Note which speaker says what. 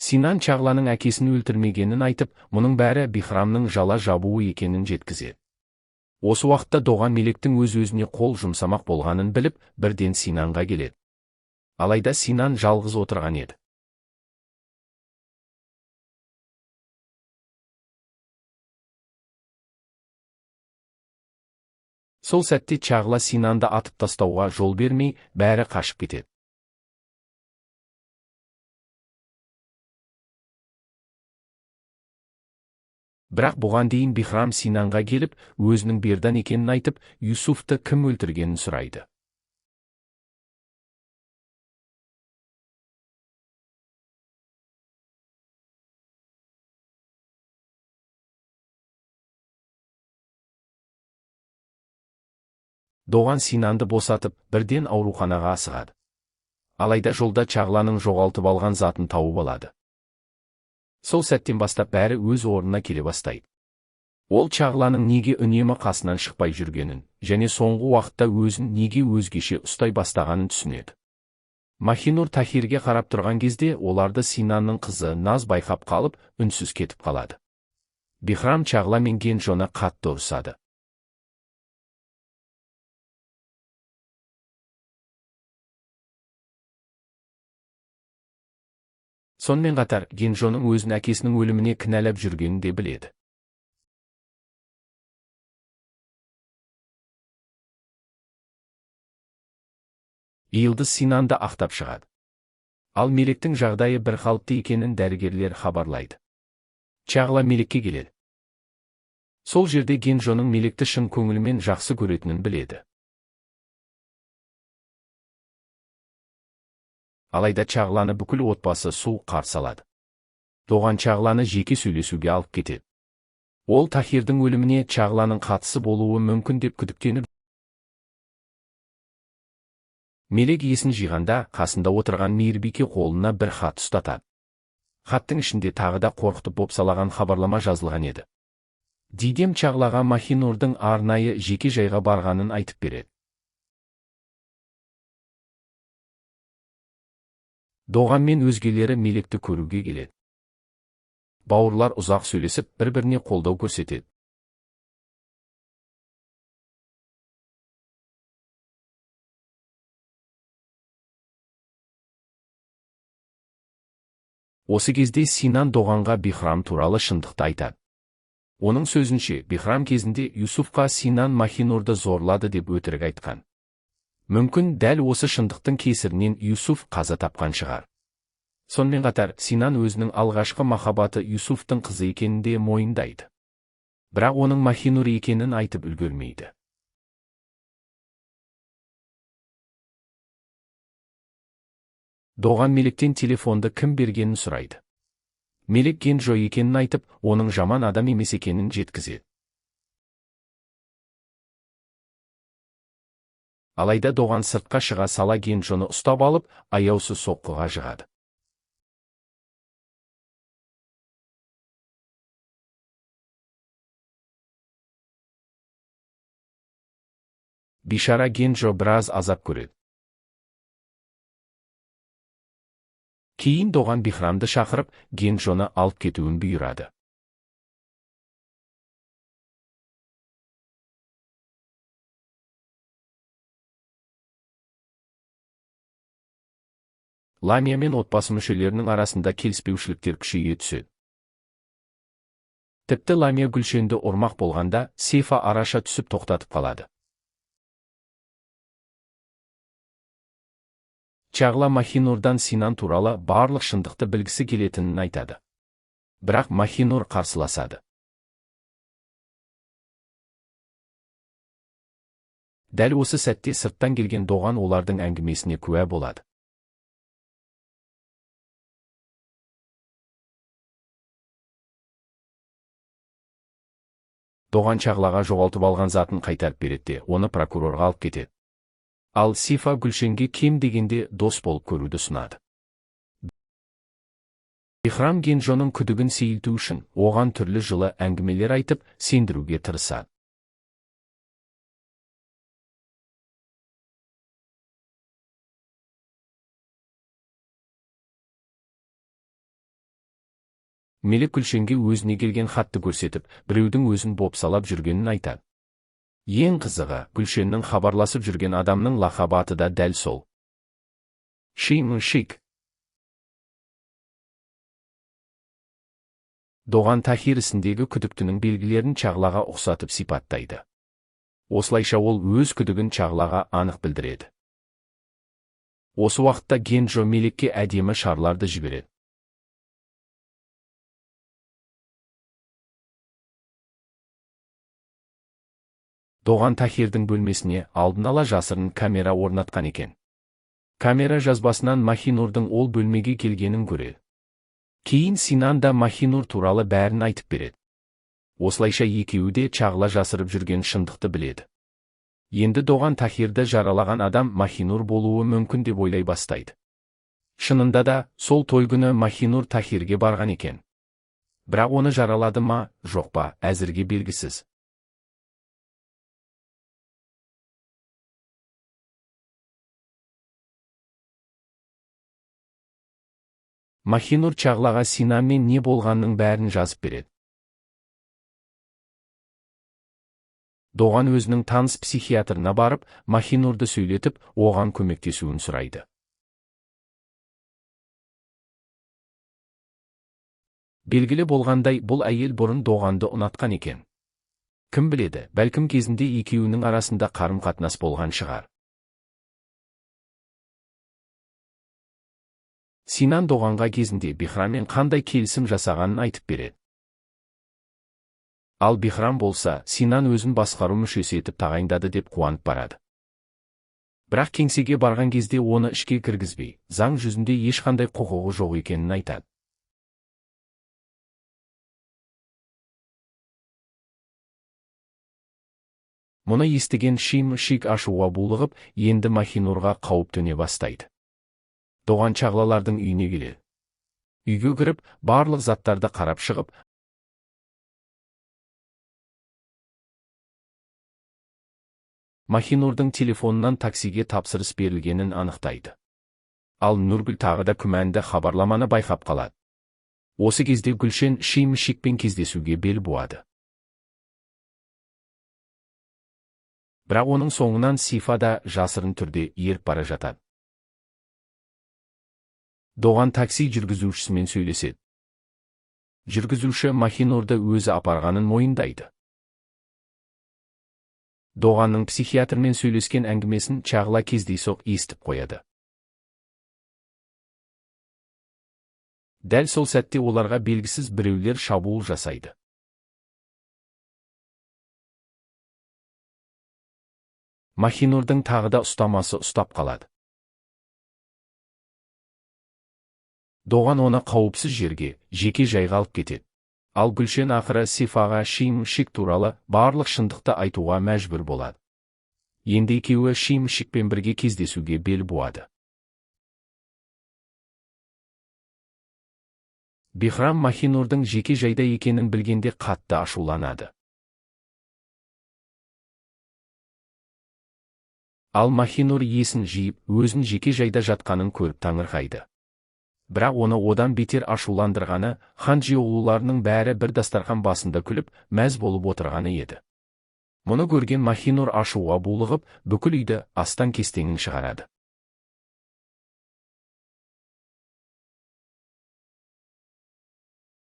Speaker 1: Синан Чағланың әкесін өлтірмегенін айтып, мұның бәрі Бихрамның жала жабуы екенін жеткізеді. Осы уақытта Доған Мелектің өз-өзіне қол жұмсамақ болғанын біліп, бірден Синанға келеді. Алайда Синан жалғыз отырған еді. Сол сәтте Чағла Синанды атып тастауға жол бермей, бәрі қашып кетеді. Бірақ бұған дейін Бихрам Синанға келіп, өзінің Бердан екенін айтып, Юсуфты кім өлтіргенін сұрайды. Доған Синанды босатып, бірден ауруханаға асығады. Алайда жолда Чағланың жоғалтып алған затын тауып алады. Сол сәттен бастап бәрі өз орнына келе бастайды. Ол Чағланың неге үнемі қасынан шықпай жүргенін, және соңғы уақытта өзін неге өзгеше ұстай бастағанын түсінеді. Махинур Тахирге қарап тұрған кезде оларды Синанның қызы Наз байқап қалып, үнсіз кетіп қалады. Бихрам Чағла мен Генджоны қатты ұрсады. Сонымен қатар, Генджоның өзін әкесінің өліміне кінәлап жүргенін де біледі. Йылдыз Синанды ақтап шығады. Ал Мелектің жағдайы бір қалыпты екенін дәрігерлер хабарлайды. Чағла Мелекке келеді. Сол жерде Генджоның Мелекті шын көңілімен жақсы көретінін біледі. Алайда Чағланы бүкіл отбасы суық қарсы алады. Доған Чағланы жеке сөйлесуге алып кетеді. Ол Тахирдің өліміне Чағланың қатысы болуы мүмкін деп күдіктеніп. Мелек есін жиғанда, қасында отырған Мейірбике қолына бір хат ұстатады. Хаттың ішінде тағы да қорқытып бопсалаған хабарлама жазылған еді. Дидем Чағлаға Махинурдың арнайы жеке жайға барғанын айтып береді. Доған мен өзгелері Мелекті көруге келеді. Бауырлар ұзақ сөйлесіп, бір-біріне қолдау көрсетеді. Осы кезде Синан Доғанға Бихрам туралы шындықты айтады. Оның сөзінше, Бихрам кезінде Юсуфқа Синан Махинурды зорлады деп өтірік айтқан. Мүмкін дәл осы шындықтың кесірінен Юсуф қаза тапқан шығар. Сонымен қатар, Синан өзінің алғашқы махаббаты Юсуфтың қызы екенін де мойындайды. Бірақ оның Махинур екенін айтып үлгермейді. Доған Мелектен телефонды кім бергенін сұрайды. Мелек Генджо екенін айтып, оның жаман адам емес екенін жеткізеді. Алайда Доған сыртқа шыға сала Генджоны ұстап алып, аяусыз соққыға жығады. Бишара Генджо біраз азап көреді. Кейін Доған Бихрамды шақырып, Генджоны алып кетуін бұйырады. Ламия мен отбасы мүшелерінің арасында келіспеушіліктер күшейе түседі. Тіпті Ламия Гүлшенді ұрмақ болғанда, Сейфа араша түсіп тоқтатып қалады. Чағла Махинурдан Синан туралы барлық шындықты білгісі келетінін айтады. Бірақ Махинур қарсыласады. Дәл осы сәтте сырттан келген Доған олардың әңгімесіне куә болады. Доған Чағлаға жоғалтып алған затын қайтарып береді, оны прокурорға алып кетеді. Ал Сейфа Гүлшенге кем дегенде дос болып көруді ұсынады. Бихрам Генджоның күдігін сейілту үшін оған түрлі жылы әңгімелер айтып, сендіруге тырысады. Мелек Гүлшенге өзіне келген хатты көрсетіп, біреудің өзін бопсалап жүргенін айтады. Ең қызығы, Гүлшеннің хабарласып жүрген адамның лақабы аты да дәл сол. Шим-шик. Доған Тахир ісіндегі күдіктінің белгілерін Чағлаға ұқсатып сипаттайды. Осылайша ол өз күдігін Чағлаға анық білдіреді. Осы уақытта Генджо Мелекке әдемі шарларды жібереді. Доған Тахирдің бөлмесіне алдын ала жасырын камера орнатқан екен. Камера жазбасынан Махинурдың ол бөлмеге келгенін көреді. Кейін Синан да Махинур туралы бәрін айтып береді. Осылайша екеуі де Чағла жасырып жүрген шындықты біледі. Енді Доған Тахирді жаралаған адам Махинур болуы мүмкін деп ойлай бастайды. Шынында да, сол той күні Махинур Тахирге барған екен. Бірақ оны жаралады ма, жоқ па, әзірге белгісіз. Махинур Чағлаға Синанмен не болғанның бәрін жазып береді. Доған өзінің таныс психиатрына барып, Махинурды сөйлетіп, оған көмектесуін сұрайды. Белгілі болғандай, бұл әйел бұрын Доғанды ұнатқан екен. Кім біледі, бәлкім кезінде екеуінің арасында қарым-қатынас болған шығар. Синан Доғанға кезінде Бихраммен қандай келісім жасағанын айтып береді. Ал Бихрам болса, Синан өзін басқару мүшесі етіп тағайындады деп қуанып барады. Бірақ кеңсеге барған кезде оны ішке кіргізбей, заң жүзінде ешқандай құқығы жоқ екенін айтады. Мұны естіген Шим-шик ашуға булығып, енді Махинурға қауіп төне бастайды. Доған Чағлалардың үйіне келеді. Үйге кіріп, барлық заттарды қарап шығып, Махинурдың телефонынан таксиге тапсырыс берілгенін анықтайды. Ал Нұргүл тағы да күмәнді хабарламаны байқап қалады. Осы кезде Гүлшен Шим-шикпен кездесуге бел буады. Бірақ оның соңынан Сифа да жасырын түрде еріп бара жатады. Доған такси жүргізушісімен сөйлеседі. Жүргізуші Махинурды өзі апарғанын мойындайды. Доғанның психиатрмен сөйлескен әңгімесін Чағла кездейсоқ естіп қояды. Дәл сол сәтте оларға белгісіз біреулер шабуыл жасайды. Махинурдың тағы да ұстамасы ұстап қалады. Доған оны қауіпсіз жерге, жеке жайға алып кетеді. Ал Гүлшен ақыры Сифаға Шим-шик туралы барлық шындықты айтуға мәжбүр болады. Енді екеуі Шим-шикпен бірге кездесуге бел буады. Бихрам Махинурдың жеке жайда екенін білгенде қатты ашуланады. Ал Махинур есін жиып, өзін жеке жайда жатқанын көріп таңырқайды. Бірақ оны одан бетер ашуландырғаны, ханжиоғлыларының бәрі бір дастархан басында күліп, мәз болып отырғаны еді. Мұны көрген Махинур ашуға булығып, бүкіл үйді астан-кестеңін шығарады.